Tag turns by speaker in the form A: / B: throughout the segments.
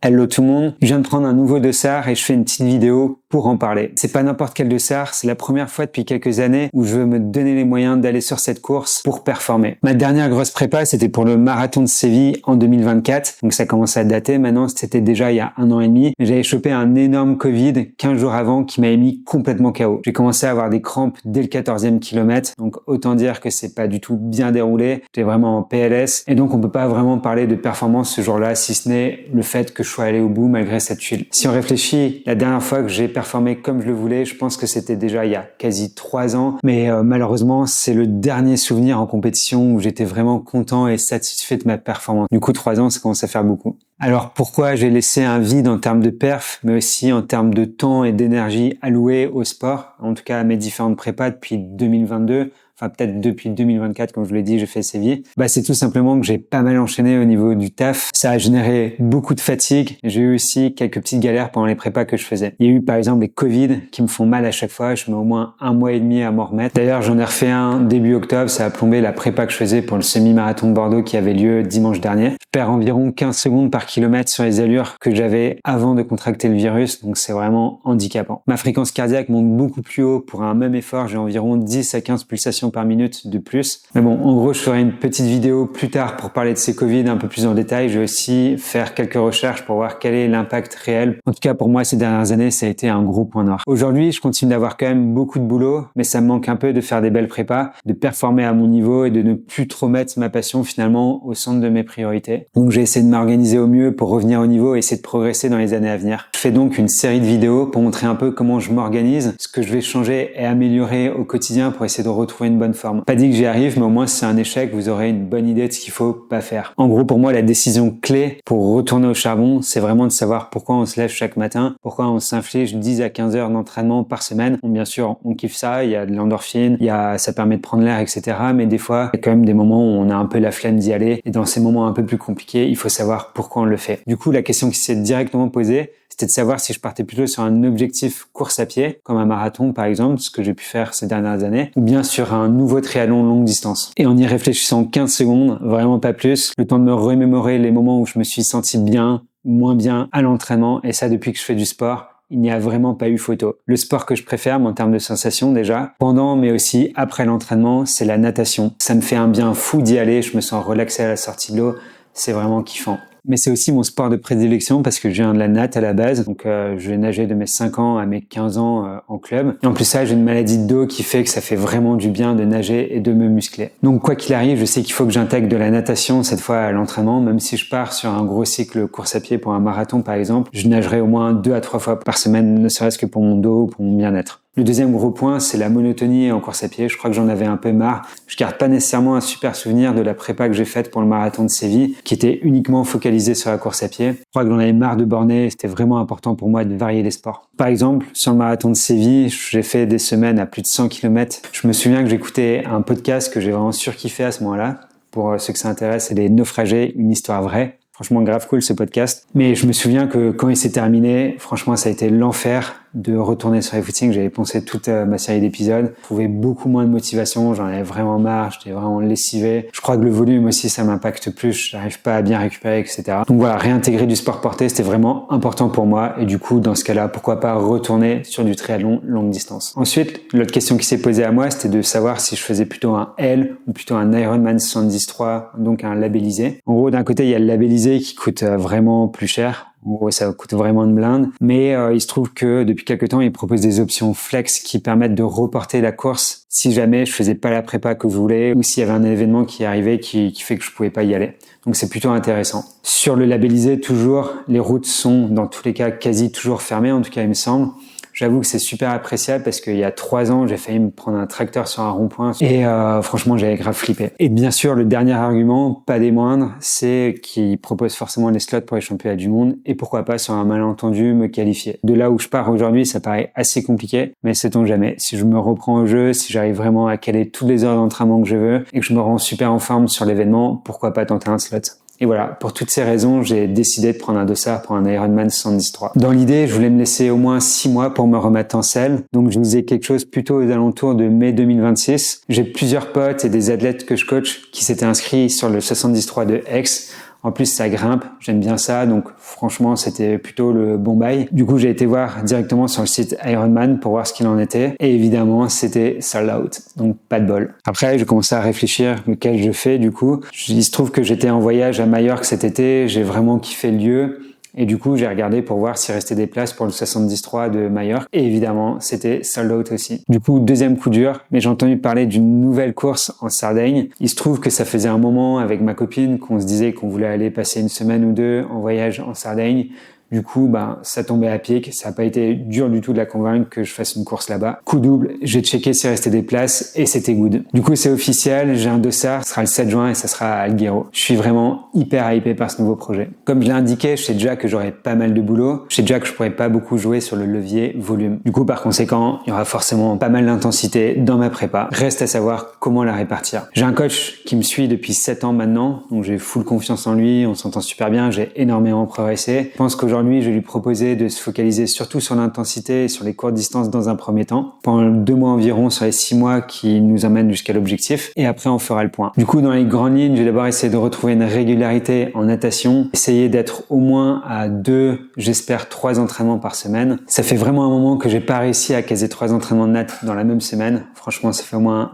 A: Hello tout le monde, je viens de prendre un nouveau dossard et je fais une petite vidéo pour en parler. C'est pas n'importe quel dossard, c'est la première fois depuis quelques années où je veux me donner les moyens d'aller sur cette course pour performer. Ma dernière grosse prépa, c'était pour le marathon de Séville en 2024, donc ça commence à dater maintenant, c'était déjà il y a 1 an et demi, mais j'avais chopé un énorme Covid 15 jours avant qui m'avait mis complètement KO. J'ai commencé à avoir des crampes dès le 14e kilomètre, donc autant dire que c'est pas du tout bien déroulé, j'étais vraiment en PLS, et donc on peut pas vraiment parler de performance ce jour-là, si ce n'est le fait que je sois allé au bout malgré cette tuile. Si on réfléchit, la dernière fois que j'ai performé comme je le voulais, je pense que c'était déjà il y a quasi 3 ans, mais malheureusement, c'est le dernier souvenir en compétition où j'étais vraiment content et satisfait de ma performance. Du coup, 3 ans, ça commence à faire beaucoup. Alors pourquoi j'ai laissé un vide en termes de perf, mais aussi en termes de temps et d'énergie alloués au sport, en tout cas à mes différentes prépas depuis 2022, enfin peut-être depuis 2024, comme je vous l'ai dit, j'ai fait Séville. C'est tout simplement que j'ai pas mal enchaîné au niveau du taf. Ça a généré beaucoup de fatigue. J'ai eu aussi quelques petites galères pendant les prépas que je faisais. Il y a eu par exemple les Covid qui me font mal à chaque fois. Je mets au moins 1 mois et demi à m'en remettre. D'ailleurs, j'en ai refait un début octobre. Ça a plombé la prépa que je faisais pour le semi-marathon de Bordeaux qui avait lieu dimanche dernier. Je perds environ 15 secondes par kilomètre sur les allures que j'avais avant de contracter le virus. Donc c'est vraiment handicapant. Ma fréquence cardiaque monte beaucoup plus haut. Pour un même effort, j'ai environ 10 à 15 pulsations par minute de plus. Mais bon, en gros, je ferai une petite vidéo plus tard pour parler de ces Covid un peu plus en détail. Je vais aussi faire quelques recherches pour voir quel est l'impact réel. En tout cas, pour moi, ces dernières années, ça a été un gros point noir. Aujourd'hui, je continue d'avoir quand même beaucoup de boulot, mais ça me manque un peu de faire des belles prépas, de performer à mon niveau et de ne plus trop mettre ma passion finalement au centre de mes priorités. Donc, j'ai essayé de m'organiser au mieux pour revenir au niveau et essayer de progresser dans les années à venir. Je fais donc une série de vidéos pour montrer un peu comment je m'organise, ce que je vais changer et améliorer au quotidien pour essayer de retrouver une bonne forme. Pas dit que j'y arrive, mais au moins si c'est un échec, vous aurez une bonne idée de ce qu'il faut pas faire. En gros, pour moi, la décision clé pour retourner au charbon, c'est vraiment de savoir pourquoi on se lève chaque matin, pourquoi on s'inflige 10 à 15 heures d'entraînement par semaine. Bon, bien sûr, on kiffe ça, il y a de l'endorphine, ça permet de prendre l'air, etc. Mais des fois, il y a quand même des moments où on a un peu la flemme d'y aller. Et dans ces moments un peu plus compliqués, il faut savoir pourquoi on le fait. Du coup, la question qui s'est directement posée, c'était de savoir si je partais plutôt sur un objectif course à pied, comme un marathon par exemple, ce que j'ai pu faire ces dernières années, ou bien sur un nouveau triathlon longue distance. Et en y réfléchissant 15 secondes, vraiment pas plus, le temps de me remémorer les moments où je me suis senti bien, moins bien à l'entraînement, et ça depuis que je fais du sport, il n'y a vraiment pas eu photo. Le sport que je préfère, en termes de sensations déjà, pendant mais aussi après l'entraînement, c'est la natation. Ça me fait un bien fou d'y aller, je me sens relaxé à la sortie de l'eau, c'est vraiment kiffant. Mais c'est aussi mon sport de prédilection parce que je viens de la natte à la base. Donc, je vais nager de mes 5 ans à mes 15 ans en club. Et en plus ça, j'ai une maladie de dos qui fait que ça fait vraiment du bien de nager et de me muscler. Donc, quoi qu'il arrive, je sais qu'il faut que j'intègre de la natation cette fois à l'entraînement. Même si je pars sur un gros cycle course à pied pour un marathon, par exemple, je nagerai au moins 2 à 3 fois par semaine, ne serait-ce que pour mon dos ou pour mon bien-être. Le deuxième gros point, c'est la monotonie en course à pied. Je crois que j'en avais un peu marre. Je garde pas nécessairement un super souvenir de la prépa que j'ai faite pour le marathon de Séville, qui était uniquement focalisée sur la course à pied. Je crois que j'en avais marre de borner et c'était vraiment important pour moi de varier les sports. Par exemple, sur le marathon de Séville, j'ai fait des semaines à plus de 100 km. Je me souviens que j'écoutais un podcast que j'ai vraiment surkiffé à ce moment-là. Pour ceux que ça intéresse, c'est Les Naufragés, une histoire vraie. Franchement, grave cool ce podcast. Mais je me souviens que quand il s'est terminé, franchement, ça a été l'enfer de retourner sur les footings. J'avais poncé toute ma série d'épisodes. Je trouvais beaucoup moins de motivation. J'en avais vraiment marre. J'étais vraiment lessivé. Je crois que le volume aussi, ça m'impacte plus. J'arrive pas à bien récupérer, etc. Donc voilà, réintégrer du sport porté, c'était vraiment important pour moi. Et du coup, dans ce cas-là, pourquoi pas retourner sur du triathlon longue distance. Ensuite, l'autre question qui s'est posée à moi, c'était de savoir si je faisais plutôt un L ou plutôt un Ironman 73, donc un labellisé. En gros, d'un côté, il y a le labellisé qui coûte vraiment plus cher. En gros, ça coûte vraiment une blinde. Mais il se trouve que depuis quelques temps, ils proposent des options flex qui permettent de reporter la course si jamais je faisais pas la prépa que je voulais ou s'il y avait un événement qui arrivait qui fait que je pouvais pas y aller. Donc c'est plutôt intéressant. Sur le labellisé, toujours, les routes sont dans tous les cas quasi toujours fermées, en tout cas il me semble. J'avoue que c'est super appréciable parce qu'il y a 3 ans, j'ai failli me prendre un tracteur sur un rond-point et franchement, j'avais grave flippé. Et bien sûr, le dernier argument, pas des moindres, c'est qu'ils proposent forcément les slots pour les championnats du monde et pourquoi pas sur un malentendu me qualifier. De là où je pars aujourd'hui, ça paraît assez compliqué, mais sait-on jamais. Si je me reprends au jeu, si j'arrive vraiment à caler toutes les heures d'entraînement que je veux et que je me rends super en forme sur l'événement, pourquoi pas tenter un slot. Et voilà, pour toutes ces raisons, j'ai décidé de prendre un dossard pour un Ironman 73. Dans l'idée, je voulais me laisser au moins 6 mois pour me remettre en selle. Donc, je visais quelque chose plutôt aux alentours de mai 2026. J'ai plusieurs potes et des athlètes que je coach qui s'étaient inscrits sur le 73 de Aix En plus, ça grimpe, j'aime bien ça, donc franchement, c'était plutôt le bon bail. Du coup, j'ai été voir directement sur le site Ironman pour voir ce qu'il en était. Et évidemment, c'était sold out, donc pas de bol. Après, j'ai commencé à réfléchir lequel je fais du coup. Il se trouve que j'étais en voyage à Majorque cet été, j'ai vraiment kiffé le lieu. Et du coup, j'ai regardé pour voir s'il restait des places pour le 73 de Majorque. Et évidemment, c'était sold out aussi. Du coup, deuxième coup dur, mais j'ai entendu parler d'une nouvelle course en Sardaigne. Il se trouve que ça faisait un moment avec ma copine qu'on se disait qu'on voulait aller passer une semaine ou deux en voyage en Sardaigne. Du coup, ça tombait à pic. Ça n'a pas été dur du tout de la convaincre que je fasse une course là-bas. Coup double, j'ai checké s'il restait des places et c'était good. Du coup, c'est officiel. J'ai un dossard. Ce sera le 7 juin et ça sera à Alguero. Je suis vraiment hyper hypé par ce nouveau projet. Comme je l'ai indiqué, je sais déjà que j'aurai pas mal de boulot. Je sais déjà que je pourrai pas beaucoup jouer sur le levier volume. Du coup, par conséquent, il y aura forcément pas mal d'intensité dans ma prépa. Reste à savoir comment la répartir. J'ai un coach qui me suit depuis 7 ans maintenant. Donc, j'ai full confiance en lui. On s'entend super bien. J'ai énormément progressé. Je pense qu'aujourd'hui, je vais lui proposer de se focaliser surtout sur l'intensité et sur les courtes distances dans un premier temps, pendant 2 mois environ sur les 6 mois qui nous emmènent jusqu'à l'objectif, et après on fera le point. Du coup, dans les grandes lignes, je vais d'abord essayer de retrouver une régularité en natation, essayer d'être au moins à 2, j'espère 3 entraînements par semaine. Ça fait vraiment un moment que j'ai pas réussi à caser 3 entraînements de nat dans la même semaine. Franchement, ça fait au moins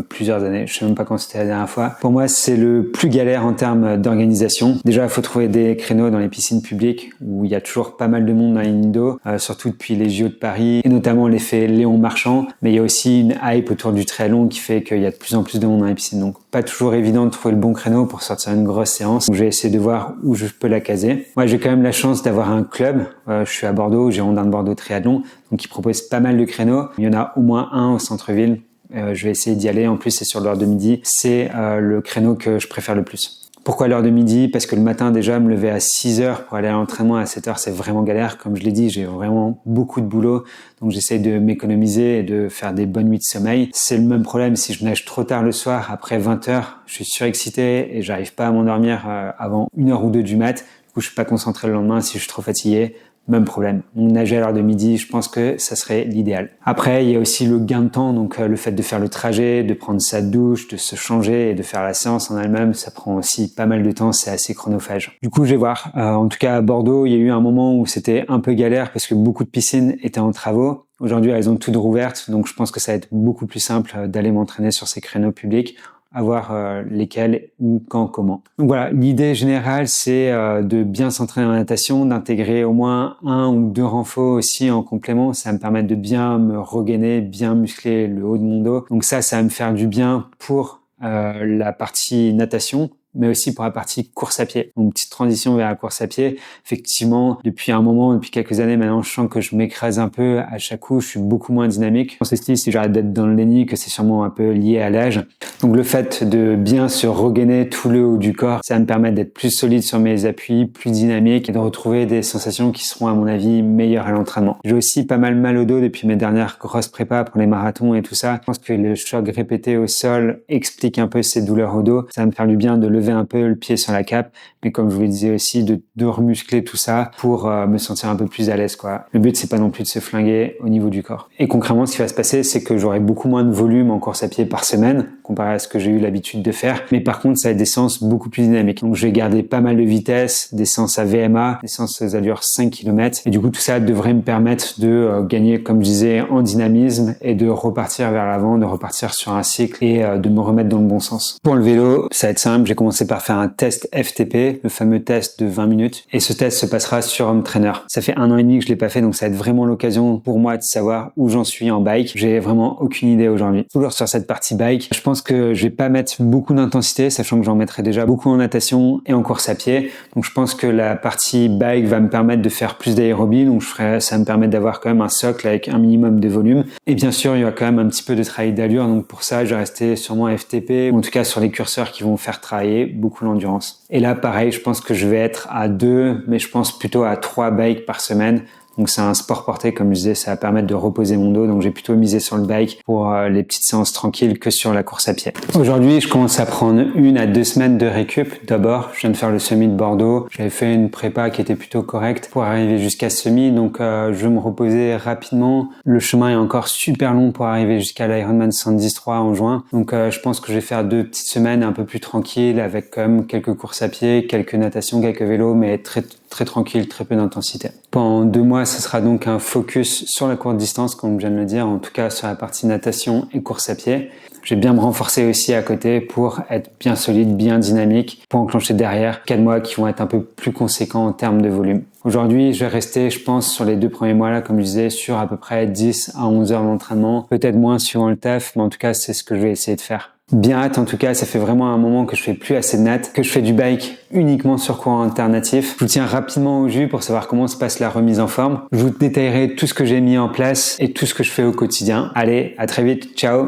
A: plusieurs années. Je sais même pas quand c'était la dernière fois. Pour moi, c'est le plus galère en termes d'organisation. Déjà, il faut trouver des créneaux dans les piscines publiques où il y a toujours pas mal de monde dans les nids d'eau, surtout depuis les JO de Paris, et notamment l'effet Léon Marchand. Mais il y a aussi une hype autour du triathlon qui fait qu'il y a de plus en plus de monde dans les piscines. Donc, pas toujours évident de trouver le bon créneau pour sortir une grosse séance. Donc, je vais essayer de voir où je peux la caser. Moi, j'ai quand même la chance d'avoir un club. Je suis à Bordeaux, Girondins de Bordeaux Triathlon, donc ils proposent pas mal de créneaux. Il y en a au moins un au centre-ville. Je vais essayer d'y aller. En plus, c'est sur l'heure de midi. C'est le créneau que je préfère le plus. Pourquoi l'heure de midi? Parce que le matin déjà, me lever à 6 heures pour aller à l'entraînement à 7 heures, c'est vraiment galère. Comme je l'ai dit, j'ai vraiment beaucoup de boulot. Donc j'essaie de m'économiser et de faire des bonnes nuits de sommeil. C'est le même problème si je nage trop tard le soir, après 20 heures, je suis surexcité et j'arrive pas à m'endormir avant 1 heure ou 2 du mat. Du coup, je suis pas concentré le lendemain si je suis trop fatigué. Même problème. Nager à l'heure de midi, je pense que ça serait l'idéal. Après, il y a aussi le gain de temps, donc le fait de faire le trajet, de prendre sa douche, de se changer et de faire la séance en elle-même, ça prend aussi pas mal de temps, c'est assez chronophage. Du coup, je vais voir. En tout cas, à Bordeaux, il y a eu un moment où c'était un peu galère parce que beaucoup de piscines étaient en travaux. Aujourd'hui, elles ont toutes rouvertes, donc je pense que ça va être beaucoup plus simple d'aller m'entraîner sur ces créneaux publics, à voir lesquels, où, quand, comment. Donc voilà, l'idée générale, c'est de bien s'entraîner en natation, d'intégrer au moins 1 ou 2 renforts aussi en complément. Ça va me permettre de bien me regainer, bien muscler le haut de mon dos. Donc ça va me faire du bien pour la partie natation, mais aussi pour la partie course à pied. Donc, petite transition vers la course à pied. Effectivement, depuis un moment, depuis quelques années maintenant, je sens que je m'écrase un peu à chaque coup. Je suis beaucoup moins dynamique. Je pense aussi, si j'arrête d'être dans le déni, que c'est sûrement un peu lié à l'âge. Donc, le fait de bien se regainer tout le haut du corps, ça va me permettre d'être plus solide sur mes appuis, plus dynamique et de retrouver des sensations qui seront, à mon avis, meilleures à l'entraînement. J'ai aussi pas mal au dos depuis mes dernières grosses prépas pour les marathons et tout ça. Je pense que le choc répété au sol explique un peu ces douleurs au dos. Ça va me faire du bien de lever un peu le pied sur la cape, mais comme je vous le disais aussi, de remuscler tout ça pour me sentir un peu plus à l'aise, quoi. Le but, c'est pas non plus de se flinguer au niveau du corps. Et concrètement, ce qui va se passer, c'est que j'aurai beaucoup moins de volume en course à pied par semaine, comparé à ce que j'ai eu l'habitude de faire. Mais par contre, ça va être des séances beaucoup plus dynamiques. Donc, je vais garder pas mal de vitesse, des séances à VMA, des séances à allure 5 km. Et du coup, tout ça devrait me permettre de gagner, comme je disais, en dynamisme et de repartir vers l'avant, de repartir sur un cycle et de me remettre dans le bon sens. Pour le vélo, ça va être simple. J'ai commencé par faire un test FTP, le fameux test de 20 minutes. Et ce test se passera sur Home Trainer. Ça fait 1 an et demi que je l'ai pas fait, donc ça va être vraiment l'occasion pour moi de savoir où j'en suis en bike. J'ai vraiment aucune idée aujourd'hui. Toujours sur cette partie bike, je pense que je vais pas mettre beaucoup d'intensité, sachant que j'en mettrai déjà beaucoup en natation et en course à pied. Donc je pense que la partie bike va me permettre de faire plus d'aérobie, donc ça va me permettre d'avoir quand même un socle avec un minimum de volume. Et bien sûr, il y aura quand même un petit peu de travail d'allure, donc pour ça, je vais rester sûrement FTP, ou en tout cas sur les curseurs qui vont faire travailler beaucoup l'endurance. Et là, pareil, je pense que je vais être à 2, mais je pense plutôt à 3 bikes par semaine. Donc c'est un sport porté, comme je disais, ça va permettre de reposer mon dos. Donc j'ai plutôt misé sur le bike pour les petites séances tranquilles que sur la course à pied. Aujourd'hui, je commence à prendre 1 à 2 semaines de récup. D'abord, je viens de faire le semi de Bordeaux. J'avais fait une prépa qui était plutôt correcte pour arriver jusqu'à ce semi. Donc je vais me reposer rapidement. Le chemin est encore super long pour arriver jusqu'à l'Ironman 73 en juin. Donc je pense que je vais faire 2 petites semaines un peu plus tranquilles avec quand même quelques courses à pied, quelques natations, quelques vélos, mais très tranquille, très peu d'intensité. Pendant 2 mois, ce sera donc un focus sur la courte distance, comme je viens de le dire, en tout cas sur la partie natation et course à pied. Je vais bien me renforcer aussi à côté pour être bien solide, bien dynamique, pour enclencher derrière 4 mois qui vont être un peu plus conséquents en termes de volume. Aujourd'hui, je vais rester, je pense, sur les 2 premiers mois là, comme je disais, sur à peu près 10 à 11 heures d'entraînement, peut-être moins suivant le taf, mais en tout cas, c'est ce que je vais essayer de faire. Bien hâte, en tout cas, ça fait vraiment un moment que je fais plus assez de nat, que je fais du bike uniquement sur courant alternatif. Je vous tiens rapidement au jus pour savoir comment se passe la remise en forme. Je vous détaillerai tout ce que j'ai mis en place et tout ce que je fais au quotidien. Allez, à très vite, ciao!